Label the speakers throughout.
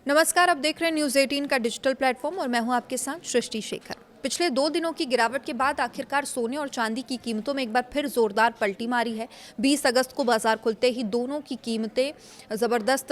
Speaker 1: नमस्कार, आप देख रहे हैं न्यूज़ 18 का डिजिटल प्लेटफॉर्म और मैं हूं आपके साथ सृष्टि शेखर। पिछले 2 दिनों की गिरावट के बाद आखिरकार सोने और चांदी की कीमतों में एक बार फिर जोरदार पलटी मारी है। 20 अगस्त को बाजार खुलते ही दोनों की कीमतें ज़बरदस्त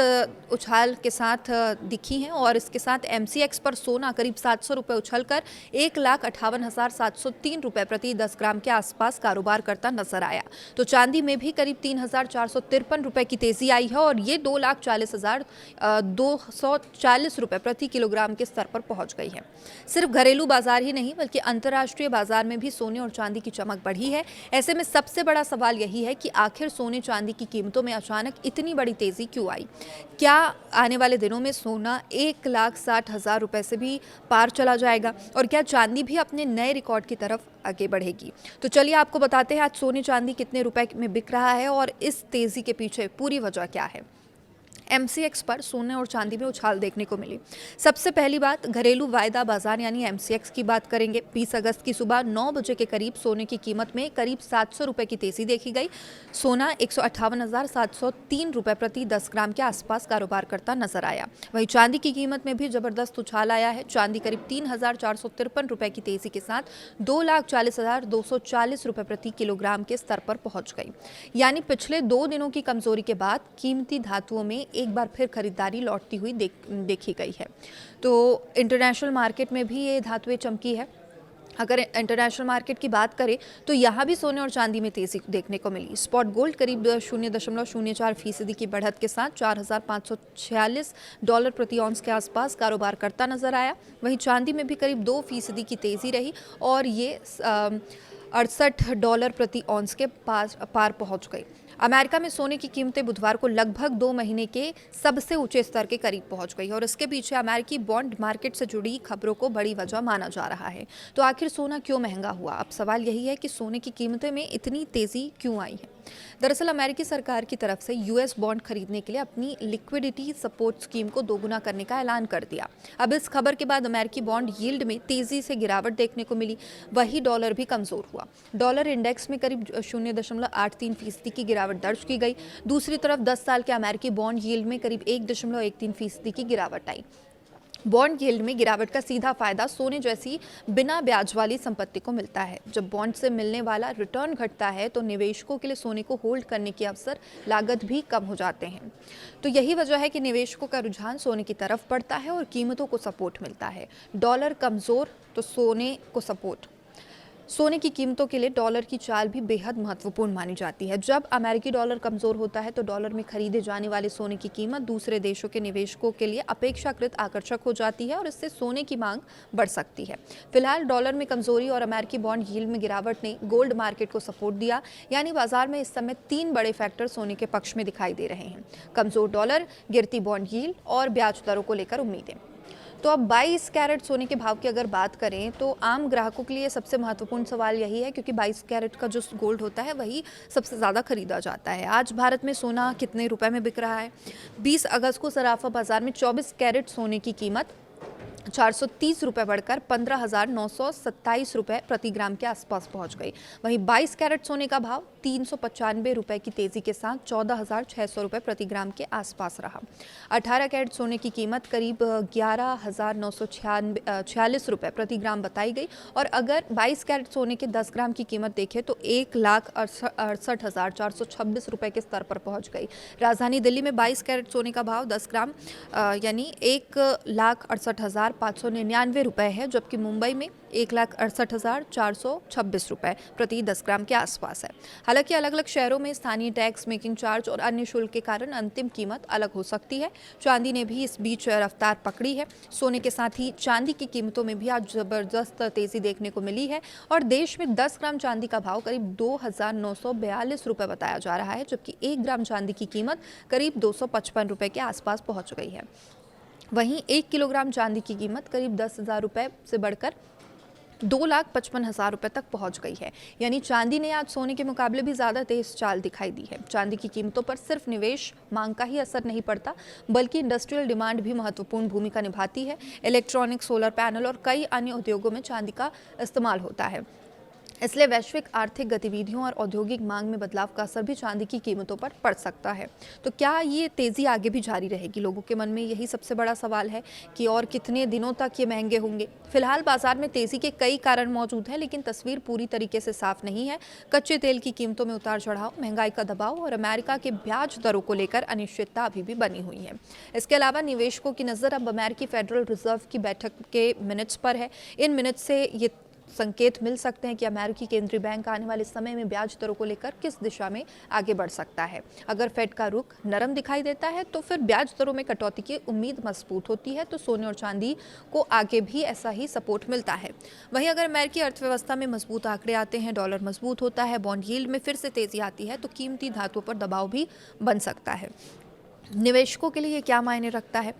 Speaker 1: उछाल के साथ दिखी हैं और इसके साथ एमसीएक्स पर सोना करीब 700 रुपये उछलकर 1,58,703 रुपये प्रति 10 ग्राम के आसपास कारोबार करता नजर आया। तो चांदी में भी करीब 3,453 रुपये की तेजी आई है और ये 2,40,240 रुपये प्रति किलोग्राम के स्तर पर पहुंच गई है। सिर्फ घरेलू बाजार ही नहीं बल्कि अंतर्राष्ट्रीय बाजार में भी सोने और चांदी की चमक बढ़ी है। ऐसे में सबसे बड़ा सवाल यही है कि आखिर सोने चांदी की कीमतों में अचानक इतनी बड़ी तेजी क्यों आई? क्या आने वाले दिनों में सोना 1,60,000 रुपए से भी पार चला जाएगा और क्या चांदी भी अपने नए रिकॉर्ड की तरफ आगे बढ़ेगी? तो चलिए आपको बताते हैं आज सोने चांदी कितने रुपए में बिक रहा है और इस तेजी के पीछे पूरी वजह क्या है। एमसीएक्स पर सोने और चांदी में उछाल देखने को मिली। सबसे पहली बात घरेलू वायदा बाजार यानी एमसीएक्स की बात करेंगे। 20 अगस्त की सुबह 9 बजे के करीब सोने की कीमत में करीब 700 रुपए की तेजी देखी गई। सोना 158,703 रुपए प्रति 10 ग्राम के आसपास कारोबार करता नजर आया। वहीं चांदी की कीमत में भी जबरदस्त उछाल आया है। चांदी करीब 3,453 रुपए की तेजी के साथ 2,40,240 रुपए प्रति किलोग्राम के स्तर पर पहुंच गई। यानी पिछले 2 दिनों की कमजोरी के बाद कीमती धातुओं में एक बार फिर खरीदारी लौटती हुई देखी गई है। तो इंटरनेशनल मार्केट में भी ये धातुएं चमकी है। अगर इंटरनेशनल मार्केट की बात करें तो यहाँ भी सोने और चांदी में तेजी देखने को मिली। स्पॉट गोल्ड करीब 0.04% की बढ़त के साथ $4,546 प्रति ऑन्स के आसपास कारोबार करता नजर आया। वहीं चांदी में भी करीब 2% की तेजी रही और ये $68 प्रति ऑन्स के पार पहुंच गई। अमेरिका में सोने की कीमतें बुधवार को लगभग 2 महीने के सबसे ऊंचे स्तर के करीब पहुंच गई और इसके पीछे अमेरिकी बॉन्ड मार्केट से जुड़ी खबरों को बड़ी वजह माना जा रहा है। तो आखिर सोना क्यों महंगा हुआ? अब सवाल यही है कि सोने की कीमतें में इतनी तेजी क्यों आई है। दरअसल अमेरिकी सरकार की तरफ से यूएस बॉन्ड खरीदने के लिए अपनी लिक्विडिटी सपोर्ट स्कीम को दोगुना करने का ऐलान कर दिया। अब इस खबर के बाद अमेरिकी बॉन्ड यील्ड में तेजी से गिरावट देखने को मिली। वही डॉलर भी कमजोर हुआ। डॉलर इंडेक्स में करीब 0.83% की गिरावट दर्ज की गई। दूसरी तरफ 10 साल के अमेरिकी बॉन्ड यील्ड में करीब 1.13% की गिरावट आई। बॉन्ड यील्ड में गिरावट का सीधा फायदा सोने जैसी बिना ब्याज वाली संपत्ति को मिलता है। जब बॉन्ड से मिलने वाला रिटर्न घटता है तो निवेशकों के लिए सोने को होल्ड करने के अवसर लागत भी कम हो जाते हैं। तो यही वजह है कि निवेशकों का रुझान सोने की तरफ बढ़ता है और कीमतों को सपोर्ट मिलता है। डॉलर कमजोर तो सोने को सपोर्ट। सोने की कीमतों के लिए डॉलर की चाल भी बेहद महत्वपूर्ण मानी जाती है। जब अमेरिकी डॉलर कमजोर होता है तो डॉलर में खरीदे जाने वाले सोने की कीमत दूसरे देशों के निवेशकों के लिए अपेक्षाकृत आकर्षक हो जाती है और इससे सोने की मांग बढ़ सकती है। फिलहाल डॉलर में कमजोरी और अमेरिकी बॉन्ड यील्ड में गिरावट ने गोल्ड मार्केट को सपोर्ट दिया। यानी बाजार में इस समय 3 बड़े फैक्टर सोने के पक्ष में दिखाई दे रहे हैं: कमजोर डॉलर, गिरती बॉन्ड यील्ड और ब्याज दरों को लेकर उम्मीदें। तो अब 22 कैरेट सोने के भाव की अगर बात करें तो आम ग्राहकों के लिए सबसे महत्वपूर्ण सवाल यही है, क्योंकि 22 कैरेट का जो गोल्ड होता है वही सबसे ज़्यादा खरीदा जाता है। आज भारत में सोना कितने रुपए में बिक रहा है? 20 अगस्त को सराफा बाजार में 24 कैरेट सोने की कीमत 430 रुपये बढ़कर 15,927 रुपये प्रति ग्राम के आसपास पहुंच गई। वहीं 22 कैरेट सोने का भाव 395 रुपये की तेजी के साथ 14,600 रुपये प्रति ग्राम के आसपास रहा। 18 कैरेट सोने की कीमत करीब 11,946 रुपये प्रति ग्राम बताई गई और अगर 22 कैरेट सोने के 10 ग्राम की कीमत देखें तो 1,68,426 रुपये के स्तर पर पहुंच गई। राजधानी दिल्ली में 22 कैरेट सोने का भाव 10 ग्राम यानी 1,68,599 रुपये है, जबकि मुंबई में 1,68,426 रुपये प्रति 10 ग्राम के आसपास है। हालांकि अलग अलग शहरों में स्थानीय टैक्स, मेकिंग चार्ज और अन्य शुल्क के कारण अंतिम कीमत अलग हो सकती है। चांदी ने भी इस बीच रफ्तार पकड़ी है। सोने के साथ ही चांदी की कीमतों में भी आज जबरदस्त तेजी देखने को मिली है और देश में 10 ग्राम चांदी का भाव करीब 2,942 रुपये बताया जा रहा है, जबकि 1 ग्राम चांदी की कीमत करीब 255 रुपये के आसपास पहुंच गई है। वहीं 1 किलोग्राम चांदी की कीमत करीब 10,000 रुपये से बढ़कर 2,55,000 रुपये तक पहुंच गई है। यानी चांदी ने आज सोने के मुकाबले भी ज़्यादा तेज चाल दिखाई दी है। चांदी की कीमतों पर सिर्फ निवेश मांग का ही असर नहीं पड़ता, बल्कि इंडस्ट्रियल डिमांड भी महत्वपूर्ण भूमिका निभाती है। इलेक्ट्रॉनिक, सोलर पैनल और कई अन्य उद्योगों में चांदी का इस्तेमाल होता है। इसलिए वैश्विक आर्थिक गतिविधियों और औद्योगिक मांग में बदलाव का असर भी चांदी की कीमतों पर पड़ सकता है। तो क्या ये तेजी आगे भी जारी रहेगी? लोगों के मन में यही सबसे बड़ा सवाल है कि और कितने दिनों तक ये महंगे होंगे। फिलहाल बाजार में तेजी के कई कारण मौजूद हैं, लेकिन तस्वीर पूरी तरीके से साफ नहीं है। कच्चे तेल की कीमतों में उतार चढ़ाव, महंगाई का दबाव और अमेरिका के ब्याज दरों को लेकर अनिश्चितता अभी भी बनी हुई है। इसके अलावा निवेशकों की नजर अब अमेरिकी फेडरल रिजर्व की बैठक के मिनट्स पर है। इन मिनट्स से ये संकेत मिल सकते हैं कि अमेरिकी केंद्रीय बैंक आने वाले समय में ब्याज दरों को लेकर किस दिशा में आगे बढ़ सकता है। अगर फेड का रुख नरम दिखाई देता है तो फिर ब्याज दरों में कटौती की उम्मीद मजबूत होती है, तो सोने और चांदी को आगे भी ऐसा ही सपोर्ट मिलता है। वहीं अगर अमेरिकी अर्थव्यवस्था में मजबूत आंकड़े आते हैं, डॉलर मजबूत होता है, बॉन्ड यील्ड में फिर से तेजी आती है, तो कीमती धातुओं पर दबाव भी बन सकता है। निवेशकों के लिए ये क्या मायने रखता है?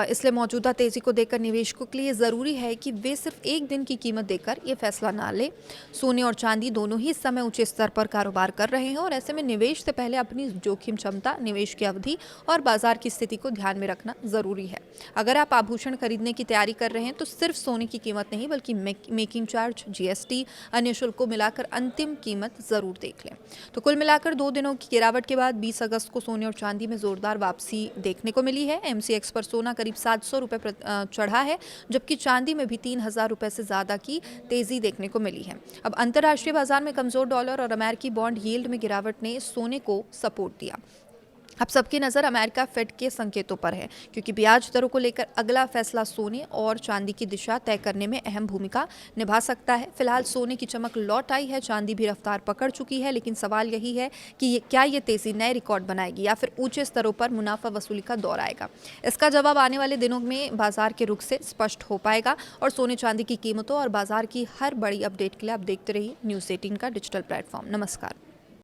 Speaker 1: इसलिए मौजूदा तेज़ी को देखकर निवेशकों के लिए ज़रूरी है कि वे सिर्फ एक दिन की कीमत देकर ये फैसला ना लें। सोने और चांदी दोनों ही इस समय ऊंचे स्तर पर कारोबार कर रहे हैं और ऐसे में निवेश से पहले अपनी जोखिम क्षमता, निवेश की अवधि और बाजार की स्थिति को ध्यान में रखना ज़रूरी है। अगर आप आभूषण खरीदने की तैयारी कर रहे हैं तो सिर्फ सोने की कीमत नहीं बल्कि मेकिंग चार्ज, जीएसटी, अन्य शुल्कों मिलाकर अंतिम कीमत ज़रूर देख लें। तो कुल मिलाकर 2 दिनों की गिरावट के बाद 20 अगस्त को सोने और चांदी में जोरदार वापसी देखने को मिली है। एमसीएक्स पर सोना करीब 700 रुपये चढ़ा है, जबकि चांदी में भी 3000 रुपये से ज़्यादा की तेज़ी देखने को मिली है। अब अंतर्राष्ट्रीय बाजार में कमज़ोर डॉलर और अमेरिकी बॉन्ड यील्ड में गिरावट ने सोने को सपोर्ट दिया। अब सबकी नज़र अमेरिका फेड के संकेतों पर है, क्योंकि ब्याज दरों को लेकर अगला फैसला सोने और चांदी की दिशा तय करने में अहम भूमिका निभा सकता है। फिलहाल सोने की चमक लौट आई है, चांदी भी रफ्तार पकड़ चुकी है, लेकिन सवाल यही है कि क्या ये तेज़ी नए रिकॉर्ड बनाएगी या फिर ऊंचे स्तरों पर मुनाफा वसूली का दौर आएगा। इसका जवाब आने वाले दिनों में बाजार के रुख से स्पष्ट हो पाएगा। और सोने चांदी की कीमतों और बाजार की हर बड़ी अपडेट के लिए आप देखते रहिए News 18 का डिजिटल प्लेटफॉर्म। नमस्कार।